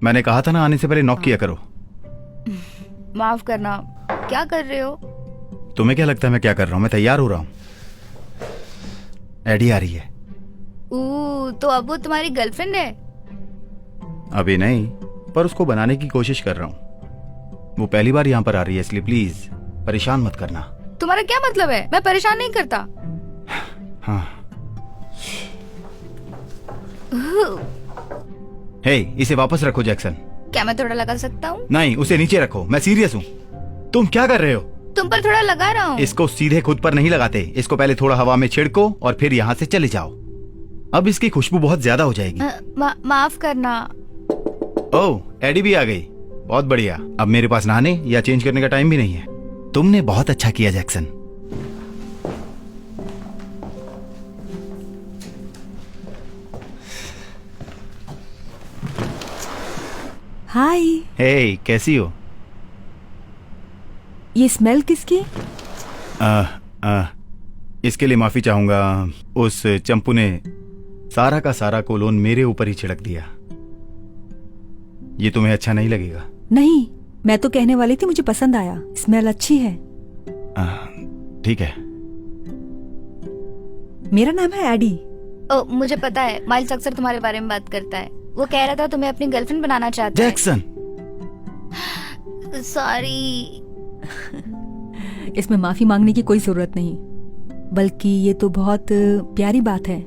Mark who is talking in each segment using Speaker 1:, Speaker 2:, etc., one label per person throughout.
Speaker 1: मैंने कहा था ना, आने से पहले नॉक किया करो।
Speaker 2: माफ करना, क्या कर रहे हो?
Speaker 1: तुम्हें क्या लगता है मैं क्या कर रहा हूँ? मैं तैयार हो रहा हूँ। एडी आ रही है।
Speaker 2: तो अब वो तुम्हारी गर्लफ्रेंड है?
Speaker 1: अभी नहीं, पर उसको बनाने की कोशिश कर रहा हूँ। वो पहली बार यहाँ पर आ रही है, इसलिए प्लीज परेशान मत करना।
Speaker 2: तुम्हारा क्या मतलब है? मैं परेशान नहीं करता।
Speaker 1: हाँ। हे, इसे वापस रखो जैक्सन।
Speaker 2: क्या मैं थोड़ा लगा सकता हूँ?
Speaker 1: नहीं, उसे नीचे रखो, मैं सीरियस हूँ। तुम क्या कर रहे हो?
Speaker 2: तुम पर थोड़ा लगा रहा हूँ।
Speaker 1: इसको सीधे खुद पर नहीं लगाते, इसको पहले थोड़ा हवा में छिड़को और फिर यहाँ से चले जाओ। अब इसकी खुशबू बहुत ज्यादा हो जाएगी।
Speaker 2: माफ करना।
Speaker 1: ओह, एडी भी आ गई। बहुत बढ़िया। अब मेरे पास नहाने या चेंज करने का टाइम भी नहीं है। तुमने बहुत अच्छा किया जैक्सन।
Speaker 3: हाय।
Speaker 1: हे, कैसी हो?
Speaker 3: ये स्मेल किसकी?
Speaker 1: इसके लिए माफी चाहूंगा। उस चंपू ने सारा का सारा कोलोन मेरे ऊपर ही छिड़क दिया। ये तुम्हें अच्छा नहीं लगेगा।
Speaker 3: नहीं, मैं तो कहने वाली थी मुझे पसंद आया, स्मेल अच्छी है।
Speaker 1: ठीक है।
Speaker 3: मेरा नाम है एडी।
Speaker 2: मुझे पता है, माइल्स अक्सर तुम्हारे बारे में बात करता है। वो कह रहा था तुम्हें अपनी गर्लफ्रेंड बनाना चाहता है।
Speaker 1: जैक्सन।
Speaker 2: सॉरी।
Speaker 3: इसमें माफी मांगने की कोई जरूरत नहीं, बल्कि ये तो बहुत प्यारी बात है।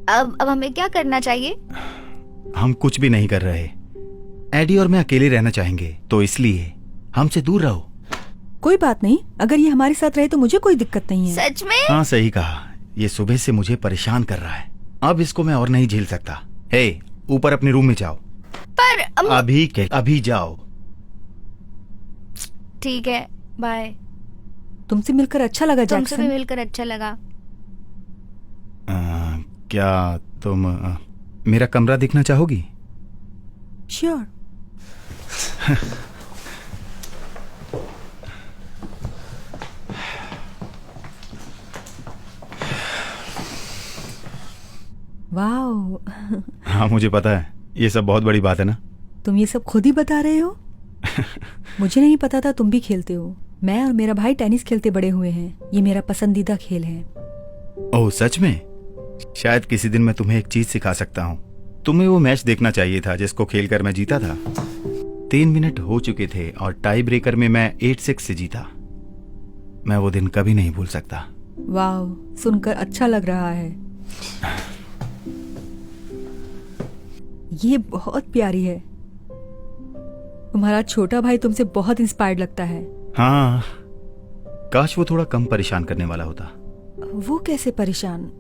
Speaker 2: अब हमें क्या करना चाहिए?
Speaker 1: हम कुछ भी नहीं कर रहे। एडी और मैं अकेले रहना चाहेंगे, तो इसलिए हमसे दूर रहो।
Speaker 3: कोई बात नहीं, अगर ये हमारे साथ रहे तो मुझे कोई दिक्कत नहीं है।
Speaker 2: सच में?
Speaker 1: हाँ, सही कहा। ये सुबह से मुझे परेशान कर रहा है। अब इसको मैं और नहीं झेल सकता। हे, ऊपर अपने रूम में जाओ।
Speaker 2: पर
Speaker 1: अभी जाओ।
Speaker 2: ठीक है, बाय।
Speaker 3: तुमसे मिलकर अच्छा लगा
Speaker 2: तुमसे
Speaker 3: जैक्सन।
Speaker 2: भी मिलकर अच्छा लगा।
Speaker 1: क्या तुम मेरा कमरा देखना चाहोगी?
Speaker 3: श्योर। वाओ।
Speaker 1: हाँ, मुझे पता है, ये सब बहुत बड़ी बात है ना।
Speaker 3: तुम ये सब खुद ही बता रहे हो? मुझे नहीं पता था तुम भी खेलते हो। मैं और मेरा भाई टेनिस खेलते बड़े हुए हैं। ये मेरा पसंदीदा खेल है।
Speaker 1: ओह, सच में? शायद किसी दिन मैं तुम्हें एक चीज सिखा सकता हूँ। तुम्हें वो मैच देखना चाहिए था जिसको खेलकर मैं जीता था। 3 मिनट हो चुके थे और टाई ब्रेकर में मैं 8-6 से जीता। मैं वो दिन कभी नहीं भूल सकता।
Speaker 3: वाओ, सुनकर अच्छा लग रहा है। ये बहुत प्यारी है। तुम्हारा छोटा भाई तुमसे बहुत इंस्पायर्ड लगता है।
Speaker 1: हाँ, काश वो थोड़ा कम परेशान करने वाला होता।
Speaker 3: वो कैसे परेशान?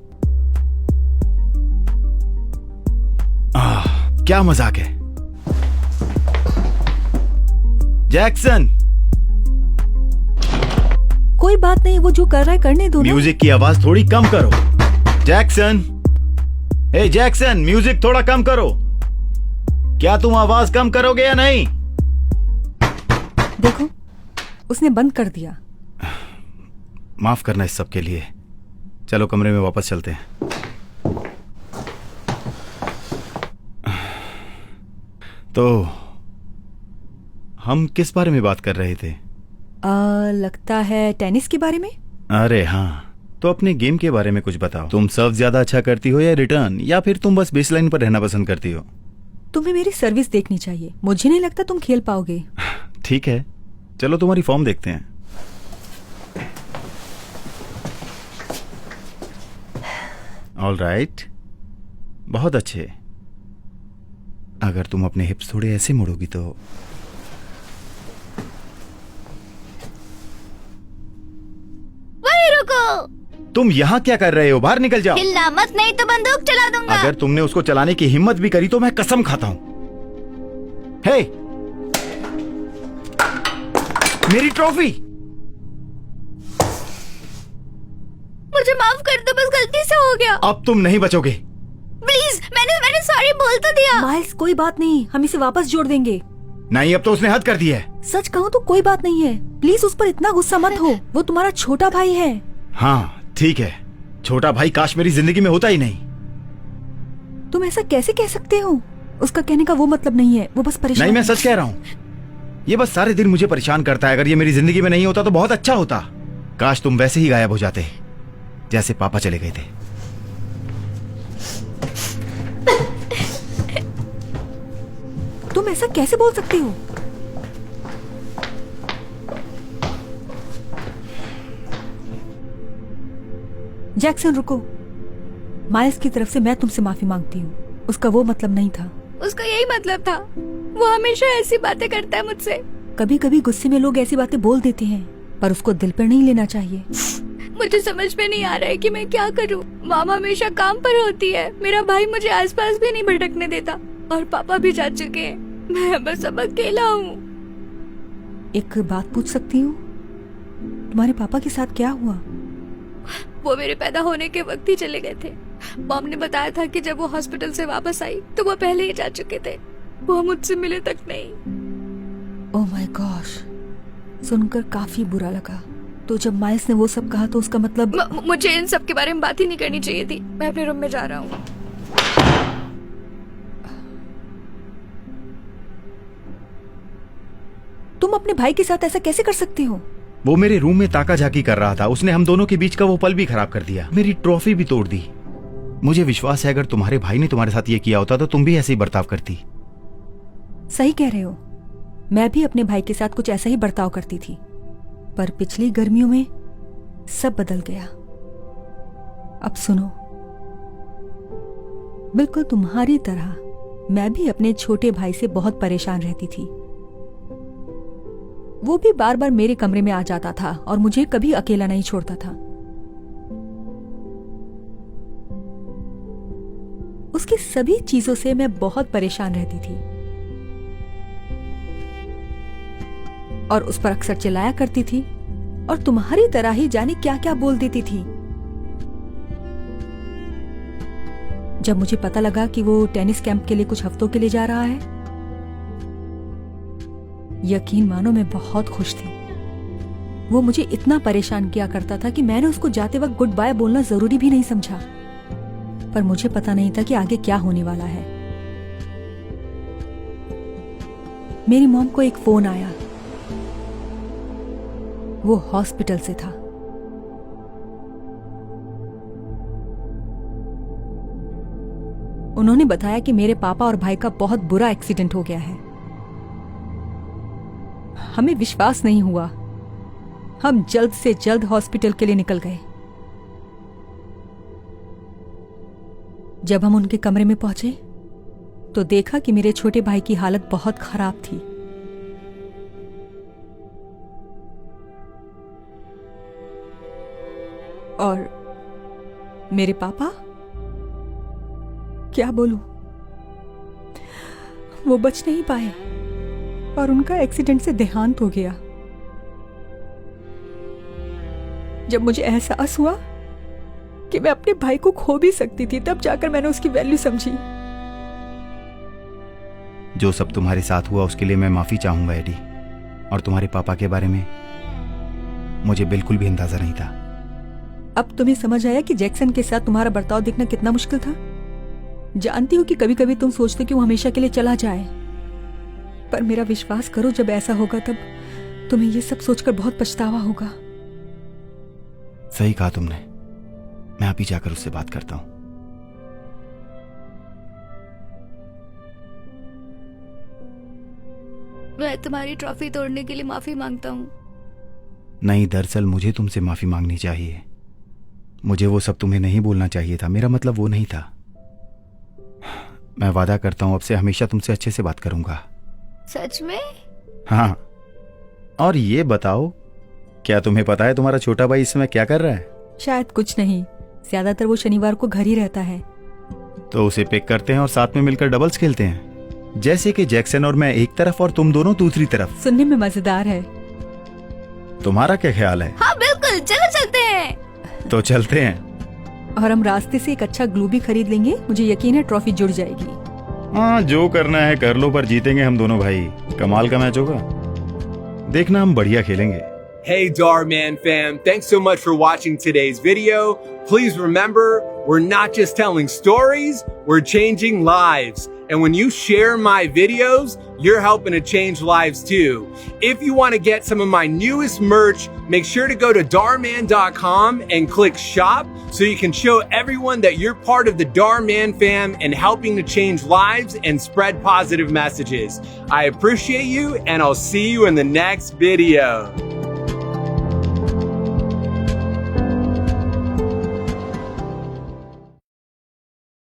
Speaker 1: क्या मजाक है। जैक्सन।
Speaker 3: कोई बात नहीं, वो जो कर रहा है करने दो ना।
Speaker 1: म्यूजिक की आवाज थोड़ी कम करो। जैक्सन, हे जैक्सन, म्यूजिक थोड़ा कम करो। क्या तुम आवाज कम करोगे या नहीं?
Speaker 3: देखो, उसने बंद कर दिया।
Speaker 1: माफ करना इस सब के लिए। चलो कमरे में वापस चलते हैं। तो हम किस बारे में बात कर रहे थे?
Speaker 3: लगता है टेनिस के बारे में।
Speaker 1: अरे हाँ, तो अपने गेम के बारे में कुछ बताओ। तुम सर्व ज्यादा अच्छा करती हो या रिटर्न, या फिर तुम बस बेसलाइन पर रहना पसंद करती हो?
Speaker 3: तुम्हें मेरी सर्विस देखनी चाहिए। मुझे नहीं लगता तुम खेल पाओगे।
Speaker 1: ठीक है, चलो तुम्हारी फॉर्म देखते हैं। ऑल राइट, बहुत अच्छे। अगर तुम अपने हिप्स थोड़े ऐसे मोड़ोगी तो।
Speaker 2: वही रुको।
Speaker 1: तुम यहाँ क्या कर रहे हो? बाहर निकल जाओ।
Speaker 2: हिलना मत, नहीं तो बंदूक चला दूंगा।
Speaker 1: अगर तुमने उसको चलाने की हिम्मत भी करी तो मैं कसम खाता हूं। हे, मेरी ट्रॉफी।
Speaker 2: मुझे माफ कर दो, बस गलती से हो गया।
Speaker 1: अब तुम नहीं बचोगे।
Speaker 2: प्लीज, मैंने सॉरी बोल तो दिया।
Speaker 3: माइल्स, कोई बात नहीं, हम इसे वापस जोड़ देंगे।
Speaker 1: नहीं, अब तो उसने हद कर दी है।
Speaker 3: सच कहूँ तो कोई बात नहीं है। प्लीज उस पर इतना गुस्सा मत हो। वो तुम्हारा छोटा भाई है।
Speaker 1: हाँ ठीक है, छोटा भाई काश मेरी जिंदगी में होता ही नहीं।
Speaker 3: तुम ऐसा कैसे कह सकते हो? उसका कहने का वो मतलब नहीं है, वो बस परेशान
Speaker 1: नहीं, मैं
Speaker 3: है।
Speaker 1: सच कह रहा हूँ। ये बस सारे दिन मुझे परेशान करता है। अगर ये मेरी जिंदगी में नहीं होता तो बहुत अच्छा होता। काश तुम वैसे ही गायब हो जाते जैसे पापा चले गए थे।
Speaker 3: तुम ऐसा कैसे बोल सकते हो? जैक्सन रुको। माइल्स की तरफ से मैं तुमसे माफी मांगती हूँ। उसका वो मतलब नहीं था।
Speaker 2: उसका यही मतलब था। वो हमेशा ऐसी बातें करता है मुझसे।
Speaker 3: कभी कभी गुस्से में लोग ऐसी बातें बोल देते हैं, पर उसको दिल पर नहीं लेना चाहिए।
Speaker 2: मुझे समझ में नहीं आ रहा है कि मैं क्या करूं। मामा हमेशा काम पर होती है, मेरा भाई मुझे आसपास भी नहीं भटकने देता, और पापा भी जा चुके हैं। मैं बस अब अकेला हूँ।
Speaker 3: एक बात पूछ सकती हूँ? तुम्हारे पापा के साथ क्या हुआ?
Speaker 2: वो मेरे पैदा होने के वक्त ही चले गए थे। मॉम ने बताया था कि जब वो हॉस्पिटल से वापस आई तो वो पहले ही जा चुके थे। वो मुझसे मिले तक नहीं।
Speaker 3: ओह माय गॉश, सुनकर काफी बुरा लगा। तो जब माइल्स ने वो सब कहा तो उसका मतलब
Speaker 2: मुझे इन सब के बारे में बात ही नहीं करनी चाहिए थी। मैं अपने रूम में जा रहा हूँ।
Speaker 3: तुम अपने भाई के साथ ऐसा कैसे कर सकते हो?
Speaker 1: वो मेरे रूम में ताका झाकी कर रहा था। उसने हम दोनों के बीच का वो पल भी खराब कर दिया। मेरी ट्रॉफी भी तोड़ दी। मुझे विश्वास है अगर तुम्हारे भाई ने तुम्हारे साथ ये किया होता तो तुम भी ऐसे ही बर्ताव करती।
Speaker 3: सही कह रहे हो। मैं भी अपने भाई के साथ कुछ ऐसा ही बर्ताव करती थी, पर पिछली गर्मियों में सब बदल गया। अब सुनो, बिल्कुल तुम्हारी तरह मैं भी अपने छोटे भाई से बहुत परेशान रहती थी। वो भी बार बार मेरे कमरे में आ जाता था और मुझे कभी अकेला नहीं छोड़ता था। उसकी सभी चीजों से मैं बहुत परेशान रहती थी और उस पर अक्सर चिल्लाया करती थी और तुम्हारी तरह ही जाने क्या क्या बोल देती थी। जब मुझे पता लगा कि वो टेनिस कैंप के लिए कुछ हफ्तों के लिए जा रहा है, यकीन मानो मैं बहुत खुश थी। वो मुझे इतना परेशान किया करता था कि मैंने उसको जाते वक्त गुड बाय बोलना जरूरी भी नहीं समझा, पर मुझे पता नहीं था कि आगे क्या होने वाला है। मेरी मॉम को एक फोन आया। वो हॉस्पिटल से था। उन्होंने बताया कि मेरे पापा और भाई का बहुत बुरा एक्सीडेंट हो गया है। हमें विश्वास नहीं हुआ। हम जल्द से जल्द हॉस्पिटल के लिए निकल गए। जब हम उनके कमरे में पहुंचे तो देखा कि मेरे छोटे भाई की हालत बहुत खराब थी। और मेरे पापा, क्या बोलूं, वो बच नहीं पाए और उनका एक्सीडेंट से देहांत हो गया। जब मुझे एहसास हुआ कि मैं अपने भाई को खो भी सकती थी, तब जाकर मैंने उसकी वैल्यू समझी।
Speaker 1: जो सब तुम्हारे साथ हुआ उसके लिए मैं माफी चाहूंगा एडी। और तुम्हारे पापा के बारे में मुझे बिल्कुल भी अंदाजा नहीं था।
Speaker 3: अब तुम्हें समझ आया कि जैक्सन के साथ तुम्हारा बर्ताव देखना कितना मुश्किल था। जानती हूँ कि कभी कभी तुम सोचते कि वो हमेशा के लिए चला जाए, पर मेरा विश्वास करो, जब ऐसा होगा तब तुम्हें ये सब सोचकर बहुत पछतावा होगा।
Speaker 1: सही कहा तुमने। मैं अभी जाकर उससे बात करता हूं।
Speaker 2: मैं तुम्हारी ट्रॉफी तोड़ने के लिए माफी मांगता हूँ।
Speaker 1: नहीं, दरअसल मुझे तुमसे माफी मांगनी चाहिए। मुझे वो सब तुम्हें नहीं बोलना चाहिए था। मेरा मतलब वो नहीं था। मैं वादा करता हूं अब से हमेशा तुमसे अच्छे से बात करूंगा।
Speaker 2: सच में?
Speaker 1: हाँ। और ये बताओ, क्या तुम्हें पता है तुम्हारा छोटा भाई इस समय क्या कर रहा है?
Speaker 3: शायद कुछ नहीं, ज्यादातर वो शनिवार को घर ही रहता है।
Speaker 1: तो उसे पिक करते हैं और साथ में मिलकर डबल्स खेलते हैं, जैसे कि जैक्सन और मैं एक तरफ और तुम दोनों दूसरी तरफ।
Speaker 3: सुनने में मजेदार है।
Speaker 1: तुम्हारा क्या ख्याल है?
Speaker 2: हाँ बिल्कुल, चलो चलते हैं।
Speaker 1: तो चलते हैं।
Speaker 3: और हम रास्ते से एक अच्छा ग्लू भी खरीद लेंगे। मुझे यकीन है ट्रॉफी जुड़ जाएगी।
Speaker 1: हाँ, जो करना है कर लो, पर जीतेंगे हम दोनों भाई। कमाल का मैच होगा। देखना, हम बढ़िया खेलेंगे।
Speaker 4: Hey Darman fam, thanks so much for watching today's video. Please remember, we're not just telling stories, we're changing lives. And when you share my videos, you're helping to change lives too. If you want to get some of my newest merch, make sure to go to Darman.com and click shop so you can show everyone that you're part of the Darman fam and helping to change lives and spread positive messages. I appreciate you and I'll see you in the next video.